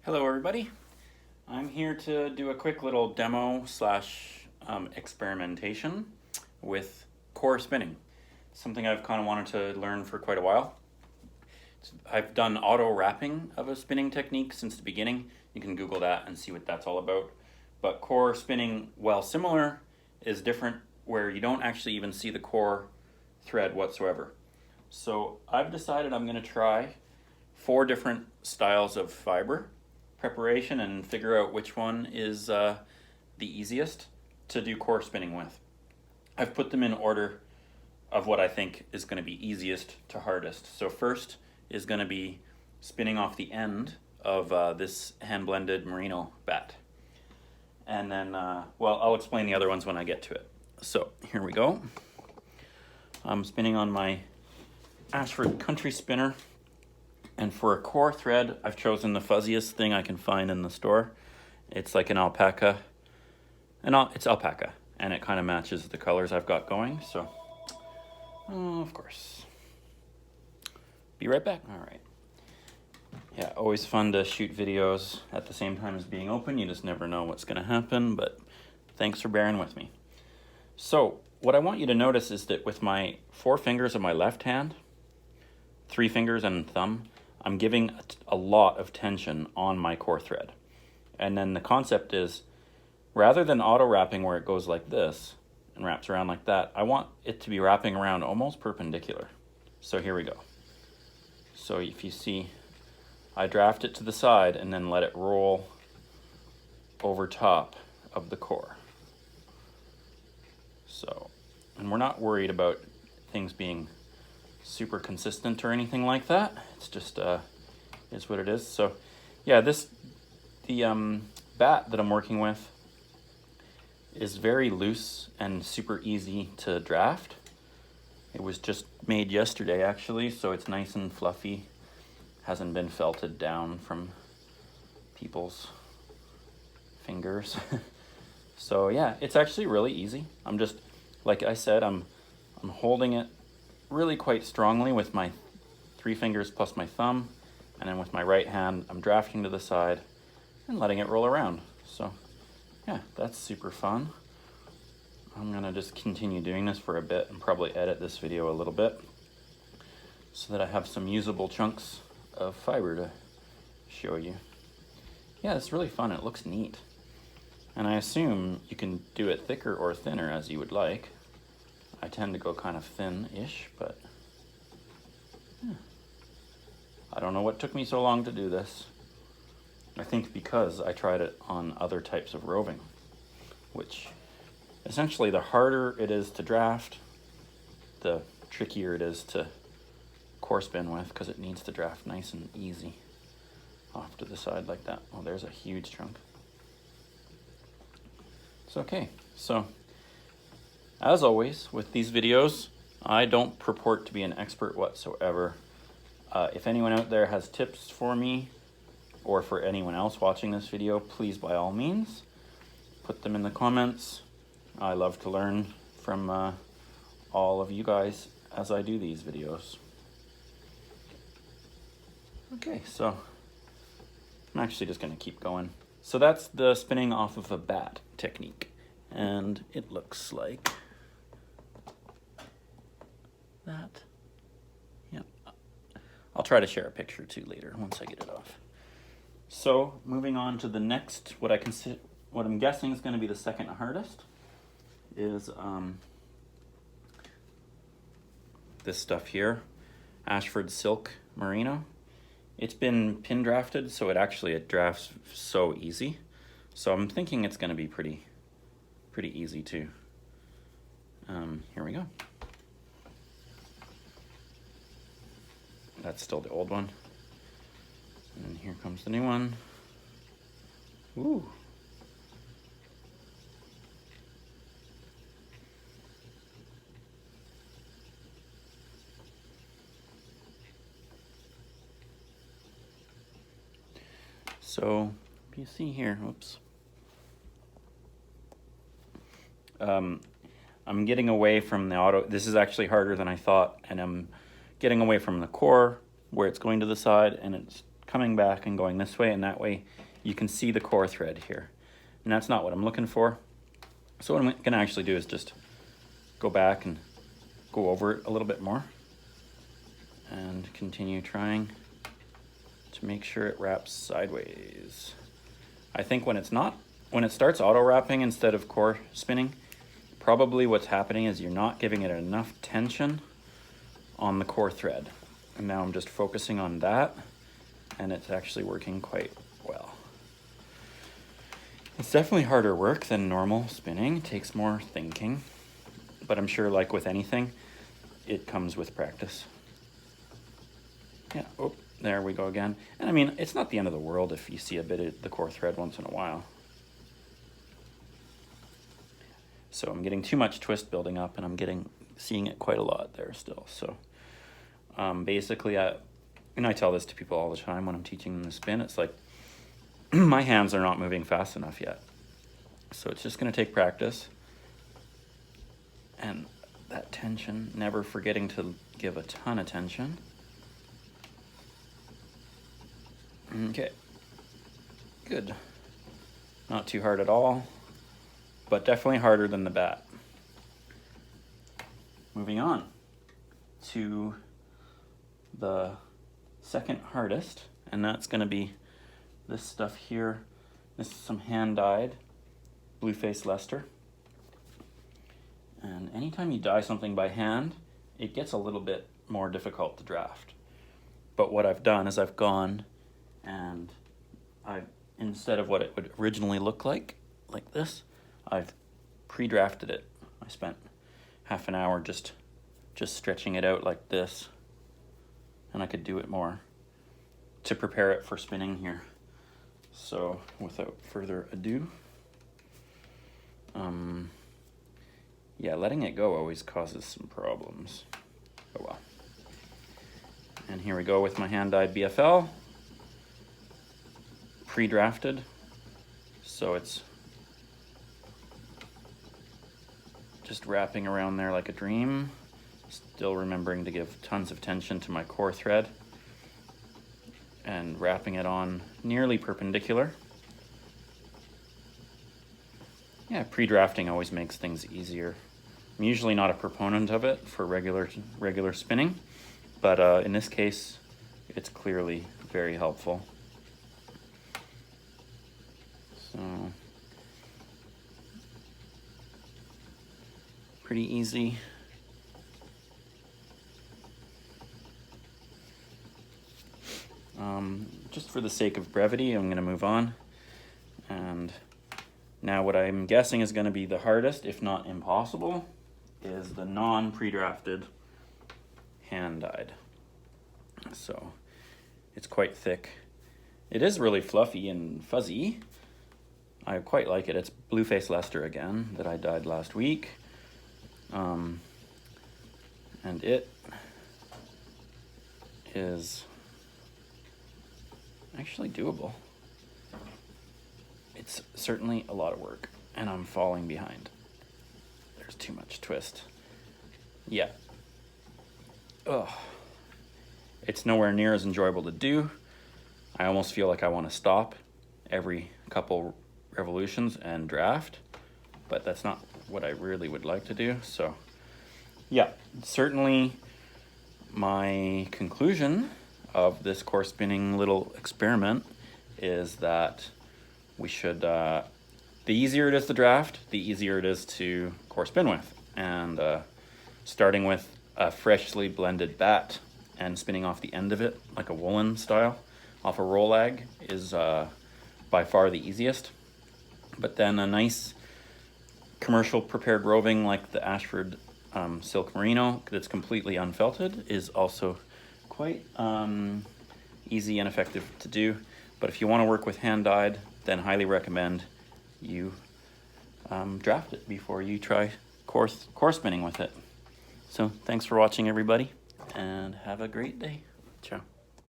Hello everybody. I'm here to do a quick little demo slash experimentation with core spinning. Something I've kind of wanted to learn for quite a while. I've done auto wrapping of a spinning technique since the beginning. You can Google that and see what that's all about. But core spinning, while similar, is different where you don't actually even see the core thread whatsoever. So I've decided I'm going to try 4 different styles of fiber preparation and figure out which one is the easiest to do core spinning with. I've put them in order of what I think is going to be easiest to hardest. So first is going to be spinning off the end of this hand-blended merino bat. And then, well, I'll explain the other ones when I get to it. So here we go. I'm spinning on my Ashford Country Spinner. And for a core thread, I've chosen the fuzziest thing I can find in the store. It's like an alpaca. It's alpaca, and it kind of matches the colors I've got going, so of course. Be right back. All right. Yeah, always fun to shoot videos at the same time as being open. You just never know what's going to happen, but thanks for bearing with me. So what I want you to notice is that with my 4 fingers of my left hand, 3 fingers and thumb, I'm giving a lot of tension on my core thread. And then the concept is, rather than auto wrapping where it goes like this and wraps around like that, I want it to be wrapping around almost perpendicular. So here we go. So if you see, I draft it to the side and then let it roll over top of the core. So, and we're not worried about things being super consistent or anything like that. It's just is what it is. So yeah, the bat that I'm working with is very loose and super easy to draft. It was just made yesterday actually, so it's nice and fluffy. Hasn't been felted down from people's fingers. So yeah, it's actually really easy. I'm just, like I said, I'm holding it really quite strongly with my 3 fingers plus my thumb, and then with my right hand I'm drafting to the side and letting it roll around. So yeah, that's super fun. I'm gonna just continue doing this for a bit and probably edit this video a little bit so that I have some usable chunks of fiber to show you. Yeah, it's really fun. It looks neat, and I assume you can do it thicker or thinner as you would like. I tend to go kind of thin-ish, but yeah. I don't know what took me so long to do this. I think because I tried it on other types of roving, which essentially the harder it is to draft, the trickier it is to core spin with, because it needs to draft nice and easy off to the side like that. Oh, there's a huge chunk. It's okay. So as always with these videos, I don't purport to be an expert whatsoever. If anyone out there has tips for me or for anyone else watching this video, please by all means put them in the comments. I love to learn from all of you guys as I do these videos. Okay, so I'm actually just going to keep going. So that's the spinning off of a bat technique, and it looks like that. Yeah, I'll try to share a picture too later once I get it off. So moving on to the next, what I'm guessing is going to be the second hardest is this stuff here, Ashford Silk Merino. It's been pin drafted, so it drafts so easy. So I'm thinking it's going to be pretty easy too. Here we go. That's still the old one. And here comes the new one. Ooh. So you see here, whoops. I'm getting away from the auto. This is actually harder than I thought, and I'm getting away from the core where it's going to the side, and it's coming back and going this way, and that way you can see the core thread here. And that's not what I'm looking for. So what I'm gonna actually do is just go back and go over it a little bit more and continue trying to make sure it wraps sideways. I think when it starts auto wrapping instead of core spinning, probably what's happening is you're not giving it enough tension on the core thread. And now I'm just focusing on that, and it's actually working quite well. It's definitely harder work than normal spinning. It takes more thinking, but I'm sure, like with anything, it comes with practice. Yeah, oh, there we go again. And I mean, it's not the end of the world if you see a bit of the core thread once in a while. So I'm getting too much twist building up, and I'm seeing it quite a lot there still. So basically, and I tell this to people all the time when I'm teaching them to spin, it's like, my hands are not moving fast enough yet. So it's just gonna take practice. And that tension, never forgetting to give a ton of tension. Okay, good. Not too hard at all, but definitely harder than the bat. Moving on to the second hardest, and that's gonna be this stuff here. This is some hand-dyed blue-faced Leicester. And anytime you dye something by hand, it gets a little bit more difficult to draft. But what I've done is I've gone and instead of what it would originally look like this, I've pre-drafted it. I spent half an hour just stretching it out like this, and I could do it more to prepare it for spinning here. So without further ado, yeah, letting it go always causes some problems. Oh well. And here we go with my hand-dyed BFL, pre-drafted, so it's just wrapping around there like a dream, still remembering to give tons of tension to my core thread and wrapping it on nearly perpendicular. Yeah, pre-drafting always makes things easier. I'm usually not a proponent of it for regular spinning, but in this case, it's clearly very helpful. So, pretty easy. Just for the sake of brevity, I'm going to move on. And now what I'm guessing is going to be the hardest, if not impossible, is the non-pre-drafted hand-dyed. So it's quite thick. It is really fluffy and fuzzy. I quite like it. It's blue-faced Leicester again that I dyed last week. And it is actually doable. It's certainly a lot of work, and I'm falling behind. There's too much twist. Yeah. Ugh. It's nowhere near as enjoyable to do. I almost feel like I want to stop every couple revolutions and draft, but that's not what I really would like to do. So yeah, certainly my conclusion of this core spinning little experiment is that we should, the easier it is to draft, the easier it is to core spin with. And starting with a freshly blended bat and spinning off the end of it like a woolen style off a roll lag is by far the easiest. But then a nice commercial prepared roving like the Ashford Silk Merino that's completely unfelted is also quite easy and effective to do. But if you want to work with hand-dyed, then highly recommend you draft it before you try core spinning with it. So thanks for watching, everybody, and have a great day. Ciao.